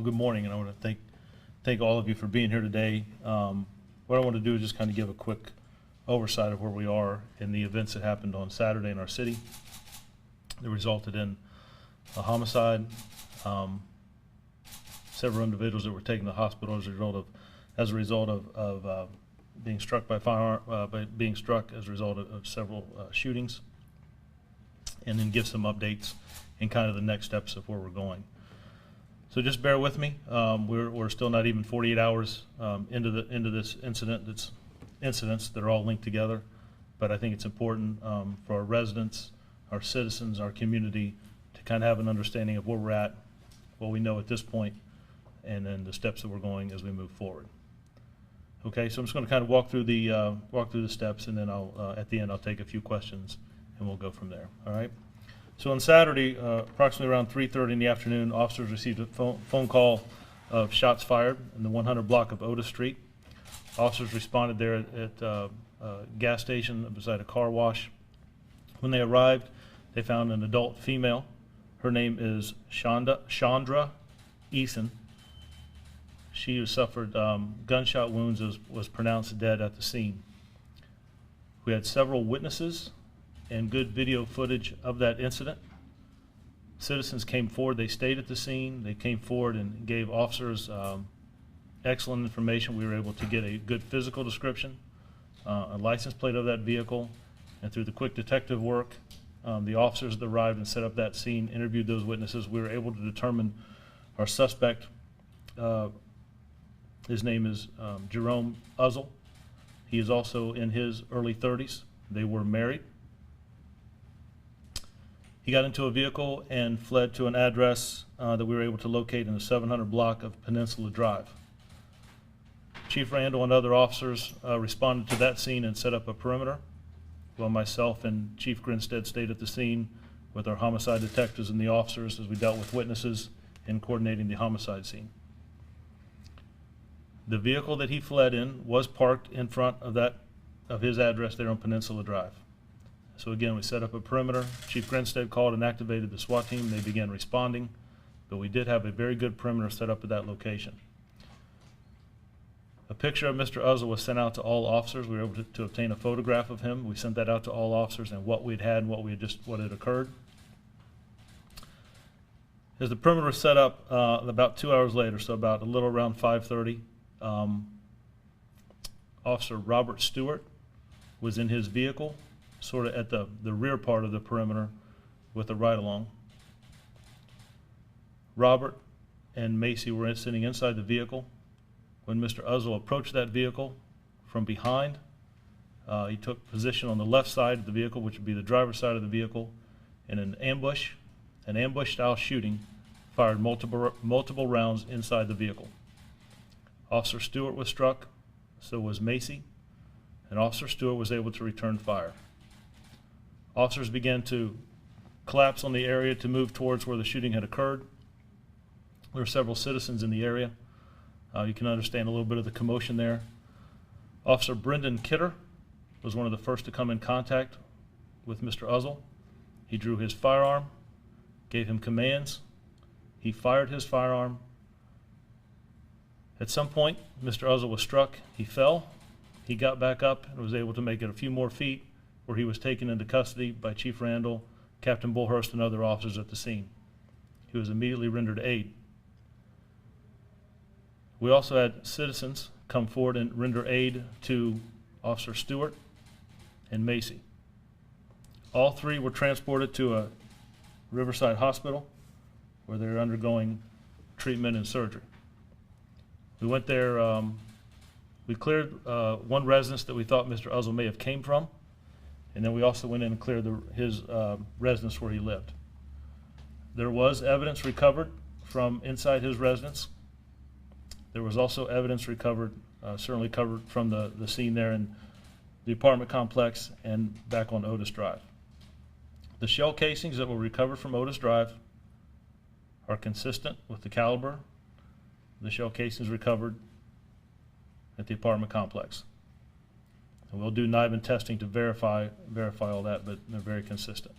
Well, good morning, and I want to thank all of you for being here today. What I want to do is just kind of give a quick oversight of where we are in the events that happened on Saturday in our city that resulted in a homicide. Several individuals that were taken to the hospital as a result of being struck by firearm, being struck as a result of several shootings, and then give some updates and kind of the next steps of where we're going. So just bear with me. We're still not even 48 hours into this incident. Incidents that are all linked together, but I think it's important for our residents, our citizens, our community to kind of have an understanding of where we're at, what we know at this point, and then the steps that we're going as we move forward. Okay, so I'm just going to kind of walk through the steps, and then I'll at the end I'll take a few questions, and we'll go from there. All right. So on Saturday, approximately around 3:30 in the afternoon, officers received a phone call of shots fired in the 100 block of Otis Street. Officers responded there at a gas station beside a car wash. When they arrived, they found an adult female. Her name is Chandra Eason. She suffered gunshot wounds and was pronounced dead at the scene. We had several witnesses and good video footage of that incident. Citizens came forward. They stayed at the scene. They came forward and gave officers excellent information. We were able to get a good physical description, a license plate of that vehicle, and through the quick detective work, the officers that arrived and set up that scene, interviewed those witnesses. We were able to determine our suspect. His name is Jerome Uzzle. He is also in his early 30s. They were married. He got into a vehicle and fled to an address that we were able to locate in the 700 block of Peninsula Drive. Chief Randall and other officers responded to that scene and set up a perimeter, while myself and Chief Grinstead stayed at the scene with our homicide detectives and the officers as we dealt with witnesses in coordinating the homicide scene. The vehicle that he fled in was parked in front of his address there on Peninsula Drive. So again, we set up a perimeter. Chief Grinstead called and activated the SWAT team. They began responding, but we did have a very good perimeter set up at that location. A picture of Mr. Uzzle was sent out to all officers. We were able to obtain a photograph of him. We sent that out to all officers and what we'd had and what had occurred. As the perimeter was set up, about 2 hours later, so about a little around 5:30, Officer Robert Stewart was in his vehicle, sort of at the rear part of the perimeter with a ride-along. Robert and Macy were sitting inside the vehicle. When Mr. Uzzle approached that vehicle from behind, he took position on the left side of the vehicle, which would be the driver's side of the vehicle, in an ambush-style shooting, fired multiple rounds inside the vehicle. Officer Stewart was struck, so was Macy, and Officer Stewart was able to return fire. Officers began to collapse on the area to move towards where the shooting had occurred. There were several citizens in the area. You can understand a little bit of the commotion there. Officer Brendan Kidder was one of the first to come in contact with Mr. Uzzle. He drew his firearm, gave him commands. He fired his firearm. At some point, Mr. Uzzle was struck. He fell. He got back up and was able to make it a few more feet, where he was taken into custody by Chief Randall, Captain Bullhurst, and other officers at the scene. He was immediately rendered aid. We also had citizens come forward and render aid to Officer Stewart and Macy. All three were transported to a Riverside hospital where they're undergoing treatment and surgery. We went there, we cleared one residence that we thought Mr. Uzzle may have came from, and then we also went in and cleared his residence where he lived. There was evidence recovered from inside his residence. There was also evidence recovered, certainly covered from the scene there in the apartment complex and back on Otis Drive. The shell casings that were recovered from Otis Drive are consistent with the caliber of the shell casings recovered at the apartment complex. And we'll do NIBIN testing to verify all that, but they're very consistent.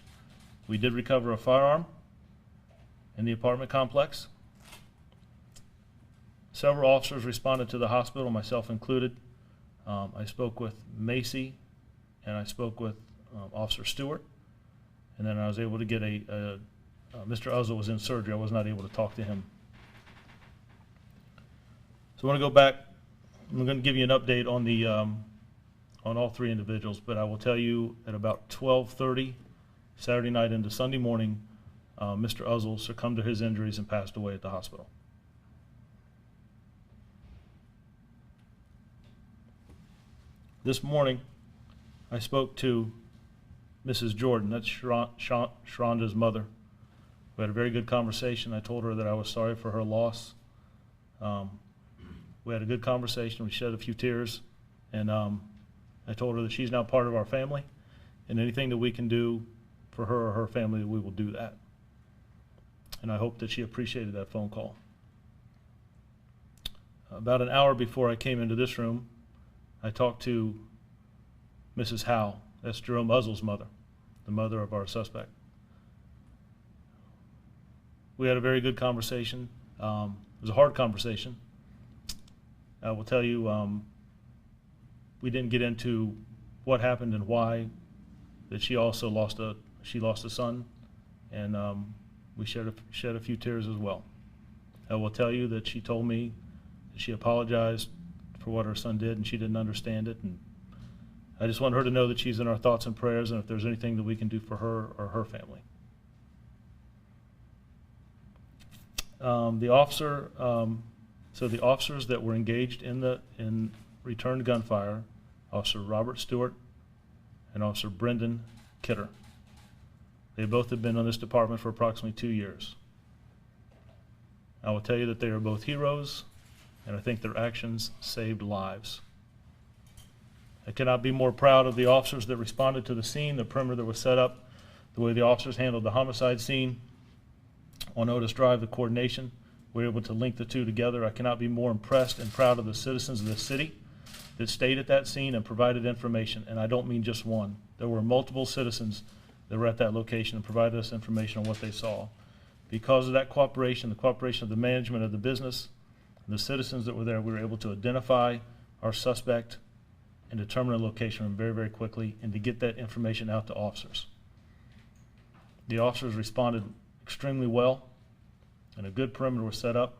We did recover a firearm in the apartment complex. Several officers responded to the hospital, myself included. I spoke with Macy, and I spoke with Officer Stewart, and then I was able to get Mr. Uzzle was in surgery. I was not able to talk to him. So I want to go back. I'm going to give you an update on the on all three individuals, but I will tell you at about 12:30 Saturday night into Sunday morning, Mr. Uzzle succumbed to his injuries and passed away at the hospital. This morning, I spoke to Mrs. Jordan, that's Sharonda's mother. We had a very good conversation. I told her that I was sorry for her loss. We had a good conversation. We shed a few tears, and I told her that she's now part of our family, and anything that we can do for her or her family, we will do that. And I hope that she appreciated that phone call. About an hour before I came into this room, I talked to Mrs. Howe. That's Jerome Uzzle's mother, the mother of our suspect. We had a very good conversation. It was a hard conversation. I will tell you, we didn't get into what happened and why. That she also lost a son, and we shed a few tears as well. I will tell you that she told me that she apologized for what her son did, and she didn't understand it. And I just want her to know that she's in our thoughts and prayers, and if there's anything that we can do for her or her family. The officers that were engaged in returned gunfire, Officer Robert Stewart and Officer Brendan Kidder. They both have been on this department for approximately 2 years. I will tell you that they are both heroes, and I think their actions saved lives. I cannot be more proud of the officers that responded to the scene, the perimeter that was set up, the way the officers handled the homicide scene on Otis Drive, the coordination. We were able to link the two together. I cannot be more impressed and proud of the citizens of this city that stayed at that scene and provided information, and I don't mean just one. There were multiple citizens that were at that location and provided us information on what they saw. Because of that cooperation, the cooperation of the management of the business, and the citizens that were there, we were able to identify our suspect and determine a location very, very quickly, and to get that information out to officers. The officers responded extremely well, and a good perimeter was set up.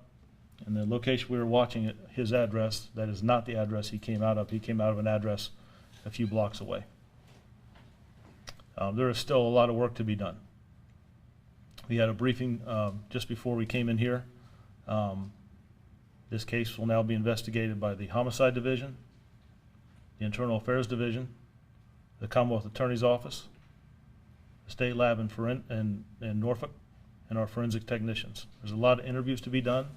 And the location we were watching, at his address, that is not the address he came out of. He came out of an address a few blocks away. There is still a lot of work to be done. We had a briefing just before we came in here. This case will now be investigated by the Homicide Division, the Internal Affairs Division, the Commonwealth Attorney's Office, the State Lab in Norfolk, and our forensic technicians. There's a lot of interviews to be done.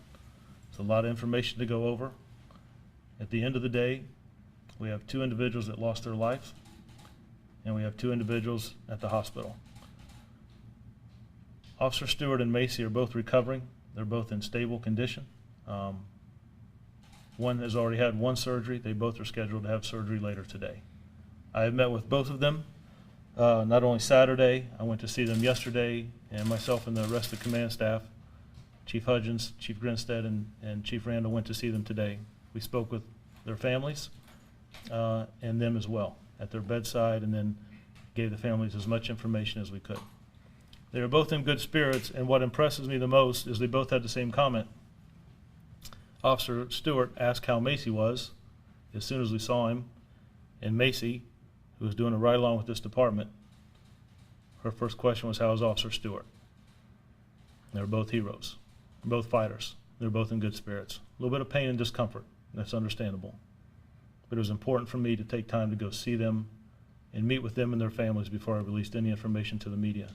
There's a lot of information to go over. At the end of the day, we have 2 individuals that lost their life, and we have 2 individuals at the hospital. Officer Stewart and Macy are both recovering. They're both in stable condition. One has already had 1 surgery. They both are scheduled to have surgery later today. I have met with both of them, not only Saturday. I went to see them yesterday, and myself and the rest of the command staff, Chief Hudgens, Chief Grinstead, and Chief Randall went to see them today. We spoke with their families and them as well at their bedside, and then gave the families as much information as we could. They are both in good spirits, and what impresses me the most is they both had the same comment. Officer Stewart asked how Macy was as soon as we saw him, and Macy, who was doing a ride-along with this department, her first question was, "How is Officer Stewart?" They're both heroes, both fighters. They're both in good spirits. A little bit of pain and discomfort, that's understandable. But it was important for me to take time to go see them and meet with them and their families before I released any information to the media.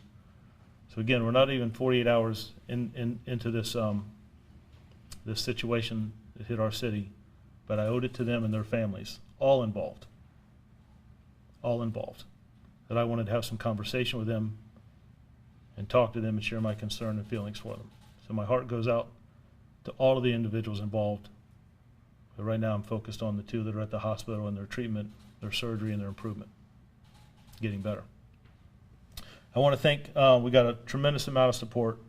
So again, we're not even 48 hours into this this situation that hit our city, but I owed it to them and their families, all involved, that I wanted to have some conversation with them and talk to them and share my concern and feelings for them. So my heart goes out to all of the individuals involved. But right now I'm focused on the 2 that are at the hospital and their treatment, their surgery, and their improvement, getting better. I want to thank, we got a tremendous amount of support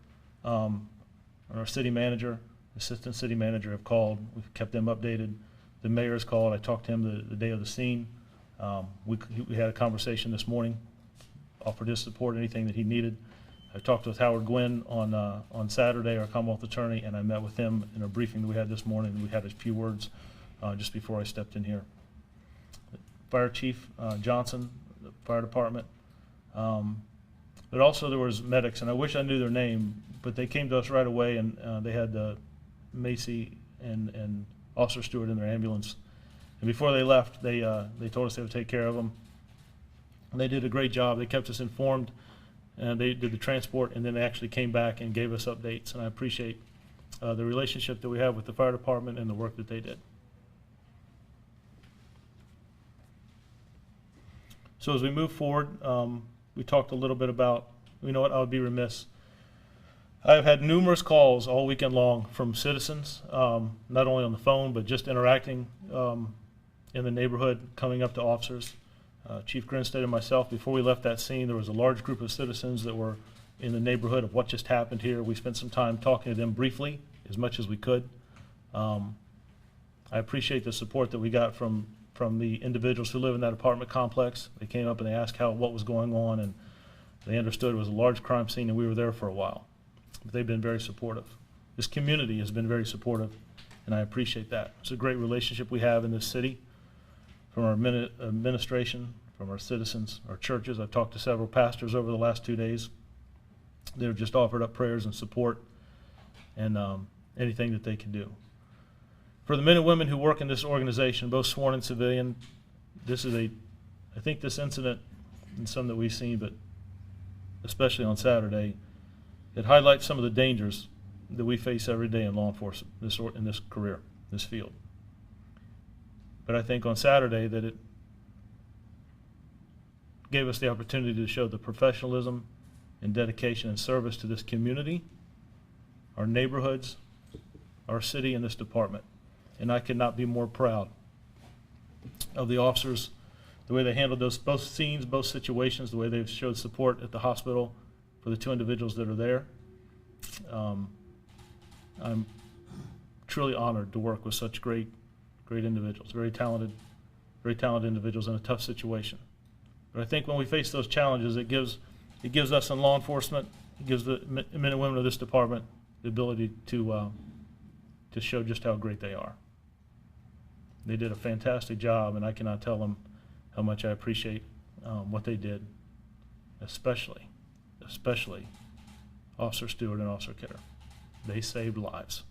from our city manager, assistant city manager have called. We've kept them updated. The mayor has called. I talked to him the day of the scene. We had a conversation this morning, offered his support, anything that he needed. I talked with Howard Gwynn on Saturday, our Commonwealth attorney, and I met with him in a briefing that we had this morning. We had a few words just before I stepped in here. Fire Chief Johnson, the fire department, but also there was medics, and I wish I knew their name, but they came to us right away, and they had Macy and Officer Stewart in their ambulance. And before they left, they told us they would take care of them. And they did a great job. They kept us informed, and they did the transport, and then they actually came back and gave us updates. And I appreciate the relationship that we have with the fire department and the work that they did. So as we move forward, we talked a little bit about, you know what, I would be remiss. I've had numerous calls all weekend long from citizens, not only on the phone, but just interacting in the neighborhood, coming up to officers. Chief Grinstead and myself, before we left that scene, there was a large group of citizens that were in the neighborhood of what just happened here. We spent some time talking to them briefly, as much as we could. I appreciate the support that we got from the individuals who live in that apartment complex. They came up and they asked what was going on, and they understood it was a large crime scene, and we were there for a while. But they've been very supportive. This community has been very supportive, and I appreciate that. It's a great relationship we have in this city, from our administration, from our citizens, our churches. I've talked to several pastors over the last 2 days. They've just offered up prayers and support and anything that they can do. For the men and women who work in this organization, both sworn and civilian, this is I think this incident, and some that we've seen, but especially on Saturday, it highlights some of the dangers that we face every day in law enforcement, in this career, this field. But I think on Saturday that it gave us the opportunity to show the professionalism and dedication and service to this community, our neighborhoods, our city, and this department. And I could not be more proud of the officers, the way they handled both scenes, both situations, the way they've showed support at the hospital for the two individuals that are there. I'm truly honored to work with such great individuals, very talented individuals in a tough situation. But I think when we face those challenges, it gives us in law enforcement, it gives the men and women of this department the ability to show just how great they are. They did a fantastic job, and I cannot tell them how much I appreciate what they did, especially Officer Stewart and Officer Kidder. They saved lives.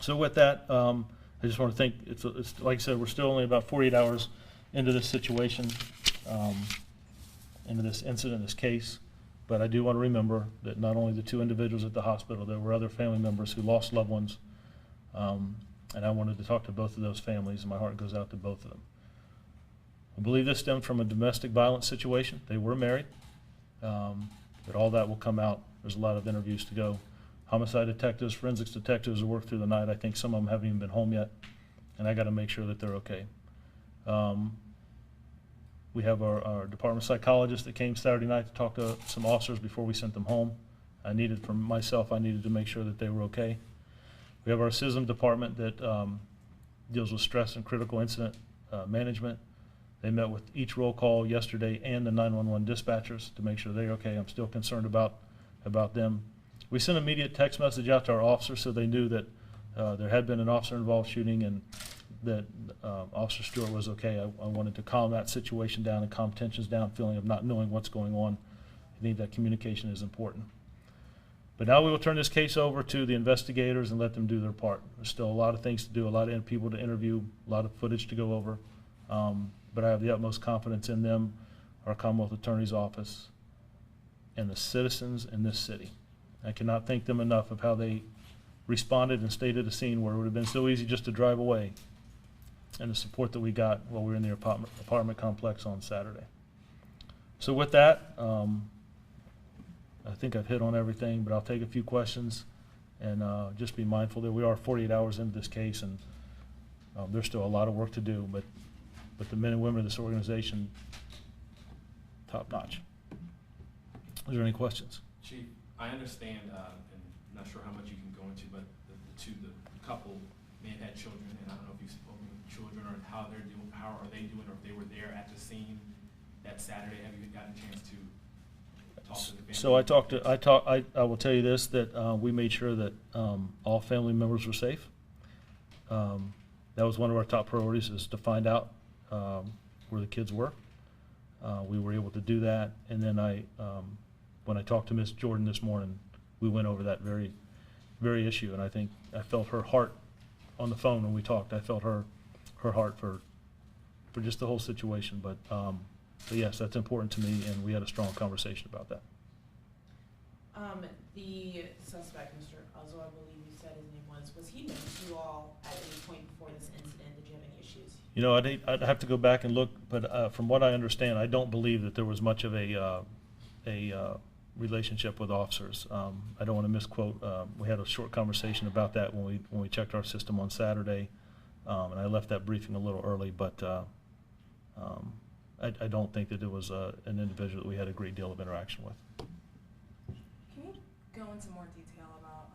So with that, I just want to thank, it's like I said, we're still only about 48 hours into this situation, into this incident, this case, but I do want to remember that not only the two individuals at the hospital, there were other family members who lost loved ones, and I wanted to talk to both of those families, and my heart goes out to both of them. I believe this stemmed from a domestic violence situation. They were married, but all that will come out. There's a lot of interviews to go. Homicide detectives, forensics detectives will work through the night. I think some of them haven't even been home yet, and I got to make sure that they're okay. We have our department psychologist that came Saturday night to talk to some officers before we sent them home. I needed to make sure that they were okay. We have our CISM department that deals with stress and critical incident management. They met with each roll call yesterday and the 911 dispatchers to make sure they're okay. I'm still concerned about them. We sent an immediate text message out to our officers so they knew that there had been an officer-involved shooting and that Officer Stewart was okay. I wanted to calm that situation down and calm tensions down, feeling of not knowing what's going on. I think that communication is important. But now we will turn this case over to the investigators and let them do their part. There's still a lot of things to do, a lot of people to interview, a lot of footage to go over. But I have the utmost confidence in them, our Commonwealth Attorney's Office, and the citizens in this city. I cannot thank them enough of how they responded and stayed at a scene where it would have been so easy just to drive away, and the support that we got while we were in the apartment complex on Saturday. So with that, I think I've hit on everything, but I'll take a few questions and just be mindful that we are 48 hours into this case, and there's still a lot of work to do, but the men and women of this organization, top notch. Is there any questions? Chief, I understand, and I'm not sure how much you can go into, but to the couple may have had children, and I don't know if you've spoken with children or how they're doing, how are they doing, or if they were there at the scene that Saturday. Have you gotten a chance to talk to the family? So I will tell you this, that we made sure that all family members were safe. That was one of our top priorities, is to find out where the kids were. We were able to do that, and then when I talked to Miss Jordan this morning, we went over that very issue, and I think I felt her heart on the phone when we talked. I felt her heart for just the whole situation, but yes, that's important to me, and we had a strong conversation about that. The suspect, Mr. Uzzo, I believe you said his name was he known to you all at any point before this incident? Did you have any issues? You know, I'd have to go back and look, but from what I understand, I don't believe that there was much of a relationship with officers. I don't want to misquote. We had a short conversation about that when we checked our system on Saturday, and I left that briefing a little early, but I don't think that it was an individual that we had a great deal of interaction with. Can you go into more detail about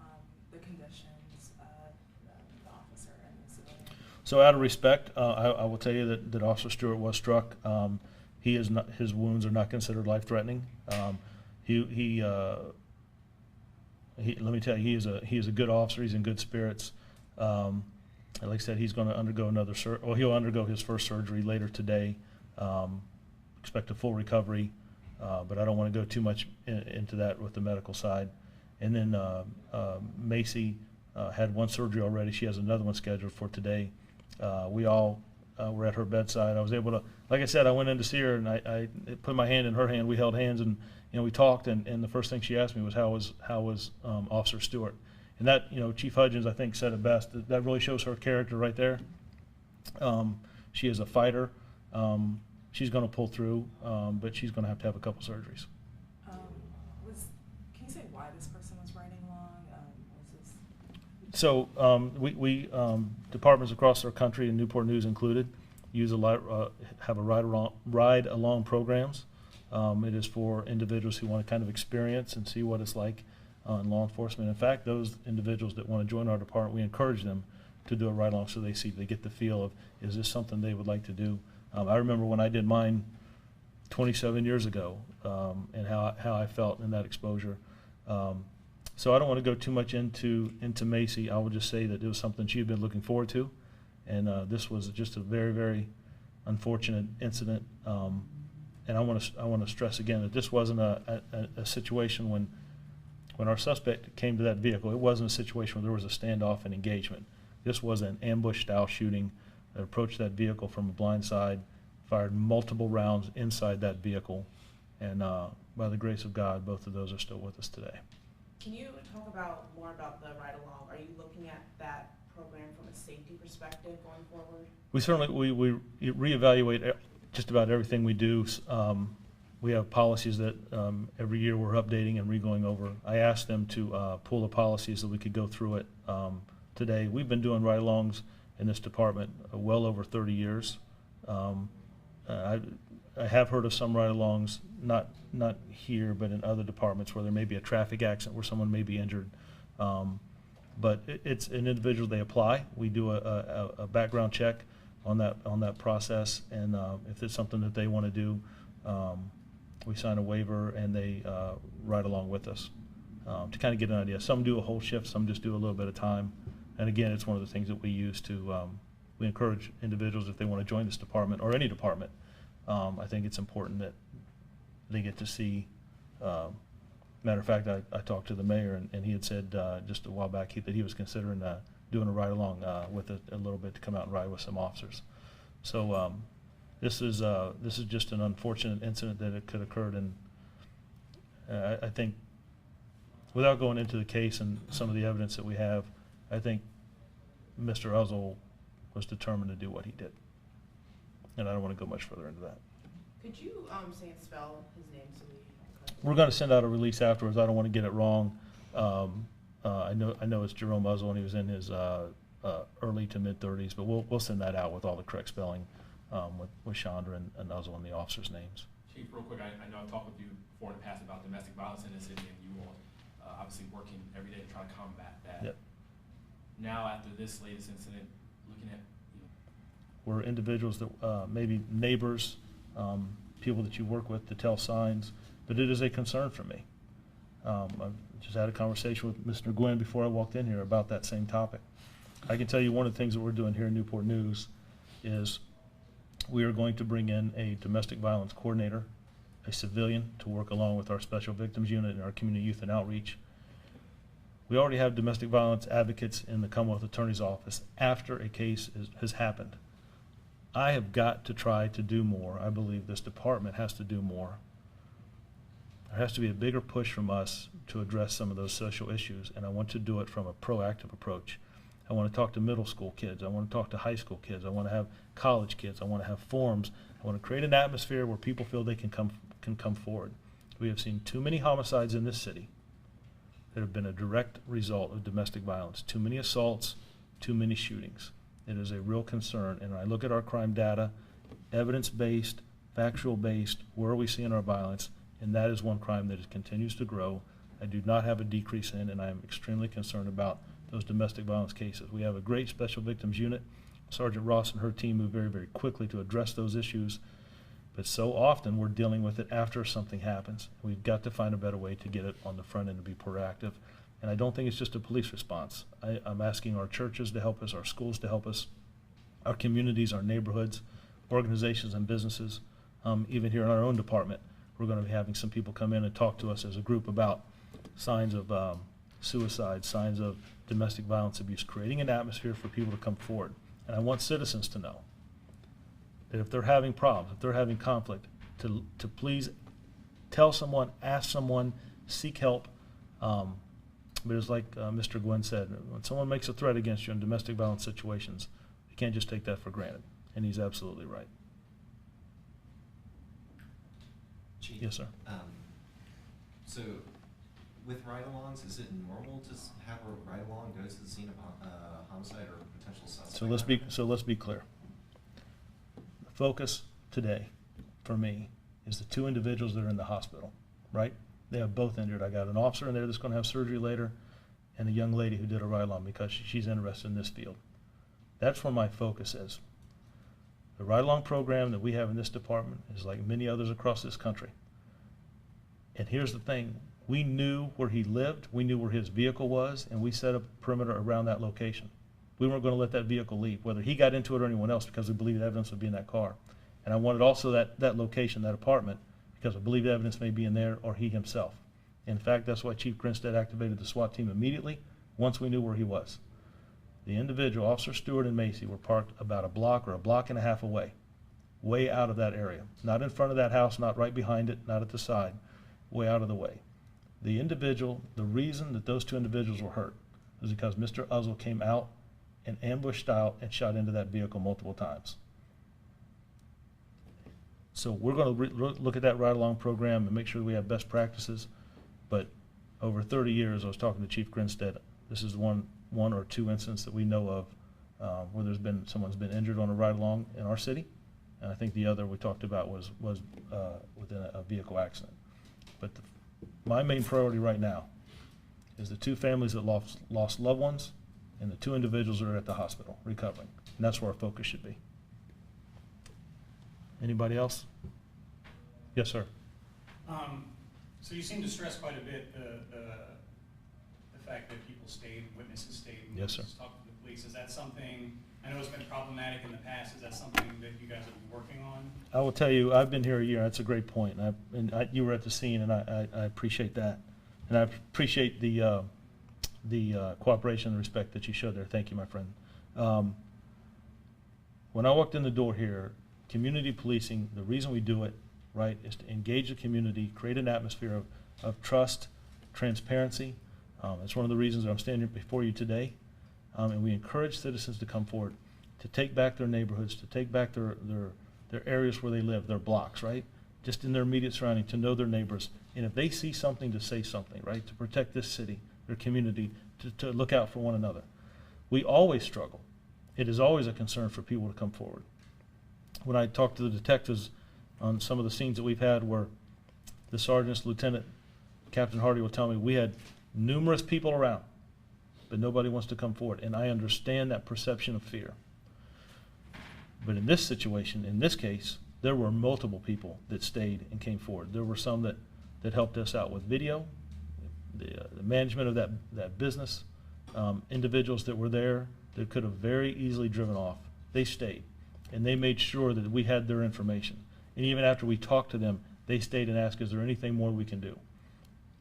the conditions of the officer and the civilian? So out of respect, I will tell you that Officer Stewart was struck. He is not, his wounds are not considered life-threatening. Let me tell you, he is a good officer. He's in good spirits. And like I said, he's going to undergo he'll undergo his first surgery later today. Expect a full recovery, but I don't want to go too much into that with the medical side. And then Macy had one surgery already. She has another one scheduled for today. We all were at her bedside. I was able to, like I said, I went in to see her, and I put my hand in her hand. We held hands, and we talked. And the first thing she asked me was, how was Officer Stewart? And that, Chief Hudgens, I think, said it best. That really shows her character right there. She is a fighter. She's going to pull through, but she's going to have a couple surgeries. Can you say why this person was riding along? So we departments across our country, and Newport News included, have a ride along programs. It is for individuals who want to kind of experience and see what it's like in law enforcement. In fact, those individuals that want to join our department, we encourage them to do a ride along so they get the feel of, is this something they would like to do? I remember when I did mine 27 years ago, and how I felt in that exposure. So I don't want to go too much into Macy. I will just say that it was something she had been looking forward to, and this was just a very, very unfortunate incident. And I want to stress again that this wasn't a situation when our suspect came to that vehicle. It wasn't a situation where there was a standoff and engagement. This was an ambush-style shooting that approached that vehicle from a blind side, fired multiple rounds inside that vehicle, and by the grace of God, both of those are still with us today. Can you talk more about the ride-along? Are you looking at that program from a safety perspective going forward? We certainly we reevaluate just about everything we do. We have policies that every year we're updating and re-going over. I asked them to pull the policies so we could go through it today. We've been doing ride-alongs in this department well over 30 years. I have heard of some ride-alongs, not here, but in other departments where there may be a traffic accident where someone may be injured. But it's an individual, they apply. We do a background check on that process, and if it's something that they want to do, we sign a waiver and they ride along with us to kind of get an idea. Some do a whole shift, some just do a little bit of time. And again, it's one of the things that we use to, we encourage individuals if they want to join this department or any department. I think it's important that they get to see. Matter of fact, I talked to the mayor, and he had said just a while back that he was considering doing a ride along with it a little bit to come out and ride with some officers. So this is just an unfortunate incident that it could occur, and I think without going into the case and some of the evidence that we have, I think Mr. Uzzo was determined to do what he did, and I don't want to go much further into that. Could you say and spell his name so we? We're going to send out a release afterwards. I don't want to get it wrong. I know it's Jerome Uzzo, and he was in his early to mid 30s, but we'll send that out with all the correct spelling with Chandra and Uzzo and the officers' names. Chief, real quick, I know I've talked with you before in the past about domestic violence in the city, and you all obviously working every day to try to combat that. Yep. now after this latest incident, looking at, Were individuals that, maybe neighbors, people that you work with to tell signs, but it is a concern for me. I just had a conversation with Mr. Gwynn before I walked in here about that same topic. I can tell you one of the things that we're doing here in Newport News is we are going to bring in a domestic violence coordinator, a civilian, to work along with our special victims unit and our community youth and outreach. We already have domestic violence advocates in the Commonwealth Attorney's Office after a case has happened. I have got to try to do more. I believe this department has to do more. There has to be a bigger push from us to address some of those social issues, and I want to do it from a proactive approach. I want to talk to middle school kids. I want to talk to high school kids. I want to have college kids. I want to have forums. I want to create an atmosphere where people feel they can come forward. We have seen too many homicides in this city that have been a direct result of domestic violence. Too many assaults, too many shootings. It is a real concern, and I look at our crime data, evidence-based, factual-based, where are we seeing our violence, and that is one crime that continues to grow. I do not have a decrease in, and I am extremely concerned about those domestic violence cases. We have a great special victims unit. Sergeant Ross and her team move very, very quickly to address those issues, but so often we're dealing with it after something happens. We've got to find a better way to get it on the front end and be proactive. And I don't think it's just a police response. I'm asking our churches to help us, our schools to help us, our communities, our neighborhoods, organizations and businesses. Even here in our own department, we're going to be having some people come in and talk to us as a group about signs of suicide, signs of domestic violence abuse, creating an atmosphere for people to come forward. And I want citizens to know that if they're having problems, if they're having conflict, to please tell someone, ask someone, seek help. But it's like Mr. Gwynn said, when someone makes a threat against you in domestic violence situations, you can't just take that for granted. And he's absolutely right. Chief, Yes, sir. So, with ride-alongs, is it normal to have a ride-along go to the scene of a homicide or potential suspect? So let's be clear. The focus today, for me, is the two individuals that are in the hospital, right? They have both injured. I got an officer in there that's going to have surgery later, and a young lady who did a ride-along because she's interested in this field. That's where my focus is. The ride-along program that we have in this department is like many others across this country. And here's the thing. We knew where he lived, we knew where his vehicle was, and we set a perimeter around that location. We weren't going to let that vehicle leave, whether he got into it or anyone else, because we believed evidence would be in that car. And I wanted also that location, that apartment, because I believed evidence may be in there or he himself. In fact, that's why Chief Grinstead activated the SWAT team immediately once we knew where he was. The individual, Officer Stewart and Macy, were parked about a block or a block and a half away, way out of that area. Not in front of that house, not right behind it, not at the side, way out of the way. The individual, the reason that those two individuals were hurt was because Mr. Uzzle came out and ambushed style and shot into that vehicle multiple times. So we're going to look at that ride-along program and make sure we have best practices. But over 30 years, I was talking to Chief Grinstead. This is one or two incidents that we know of where someone's been injured on a ride-along in our city, and I think the other we talked about was within a vehicle accident. But my main priority right now is the two families that lost loved ones and the two individuals that are at the hospital recovering, and that's where our focus should be. Anybody else? Yes, sir. So you seem to stress quite a bit the fact that people stayed, witnesses stayed, and Yes, sir. talked to the police. Is that something, I know it's been problematic in the past, is that something that you guys have been working on? I will tell you, I've been here a year. That's a great point. You were at the scene, and I appreciate that. And I appreciate the cooperation and respect that you showed there. Thank you, my friend. When I walked in the door here, community policing, the reason we do it, right, is to engage the community, create an atmosphere of trust, transparency. It's one of the reasons that I'm standing before you today. And we encourage citizens to come forward, to take back their neighborhoods, to take back their areas where they live, their blocks, right? Just in their immediate surrounding, to know their neighbors. And if they see something, to say something, right? To protect this city, their community, to look out for one another. We always struggle. It is always a concern for people to come forward. When I talk to the detectives on some of the scenes that we've had where the sergeants, lieutenant, Captain Hardy will tell me we had numerous people around, but nobody wants to come forward. And I understand that perception of fear. But in this situation, in this case, there were multiple people that stayed and came forward. There were some that helped us out with video, the management of that business, individuals that were there that could have very easily driven off. They stayed, and they made sure that we had their information. And even after we talked to them, they stayed and asked, is there anything more we can do?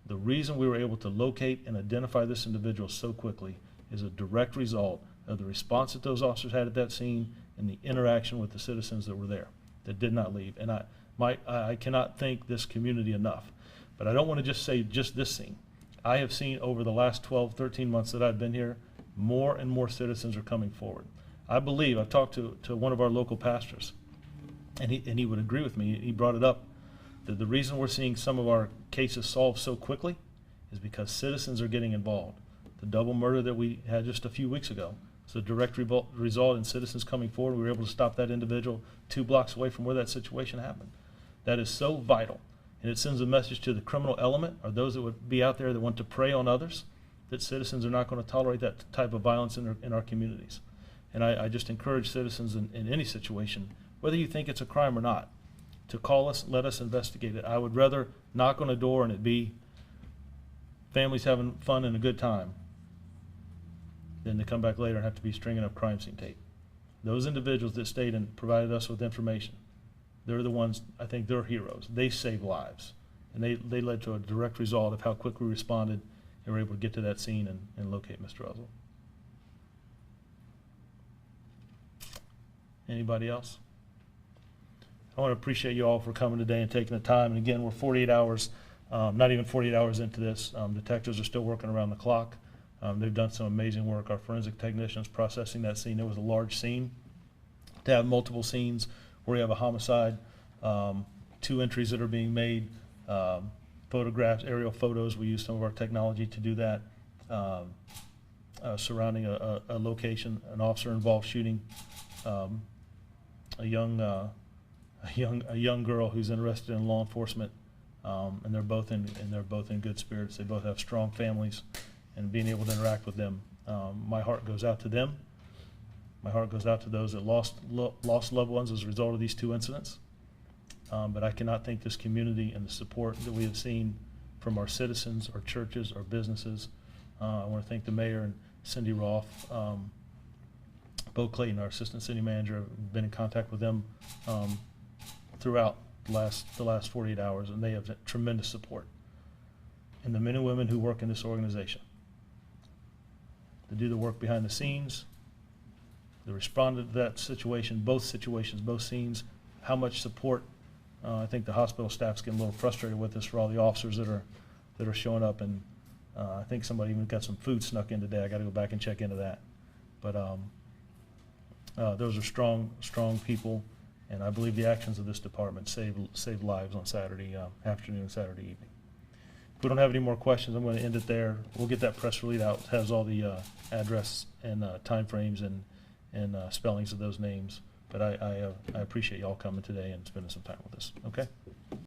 The reason we were able to locate and identify this individual so quickly is a direct result of the response that those officers had at that scene and the interaction with the citizens that were there, that did not leave. And I cannot thank this community enough. But I don't want to just say just this scene. I have seen over the last 12, 13 months that I've been here, more and more citizens are coming forward. I believe, I've talked to one of our local pastors, and he would agree with me. He brought it up, that the reason we're seeing some of our cases solved so quickly is because citizens are getting involved. The double murder that we had just a few weeks ago was a direct result in citizens coming forward. We were able to stop that individual 2 blocks away from where that situation happened. That is so vital. And it sends a message to the criminal element, or those that would be out there that want to prey on others, that citizens are not going to tolerate that type of violence in our communities. And I just encourage citizens in any situation, whether you think it's a crime or not, to call us and let us investigate it. I would rather knock on a door and it be families having fun and a good time than to come back later and have to be stringing up crime scene tape. Those individuals that stayed and provided us with information, they're the ones, I think they're heroes. They saved lives. And they led to a direct result of how quick we responded and were able to get to that scene and locate Mr. Uzzle. Anybody else? I want to appreciate you all for coming today and taking the time. And again, we're 48 hours, not even 48 hours into this. Detectives are still working around the clock. They've done some amazing work. Our forensic technicians processing that scene. It was a large scene. To have multiple scenes where you have a homicide, 2 entries that are being made, photographs, aerial photos. We use some of our technology to do that. Surrounding a location, an officer-involved shooting, a young girl who's interested in law enforcement, and they're both in good spirits. They both have strong families, and being able to interact with them, my heart goes out to them. My heart goes out to those that lost loved ones as a result of these 2 incidents. But I cannot thank this community and the support that we have seen from our citizens, our churches, our businesses. I want to thank the mayor and Cindy Roth, Bo Clayton, our assistant city manager. I've been in contact with them throughout the last 48 hours, and they have tremendous support. And the men and women who work in this organization, they do the work behind the scenes. They responded to that situation, both scenes, how much support. I think the hospital staff's getting a little frustrated with us for all the officers that are showing up, and I think somebody even got some food snuck in today. I got to go back and check into that. But those are strong people, and I believe the actions of this department saved lives on Saturday afternoon and Saturday evening. If we don't have any more questions, I'm going to end it there. We'll get that press release out. It has all the address and time frames and spellings of those names. But I appreciate you all coming today and spending some time with us. Okay?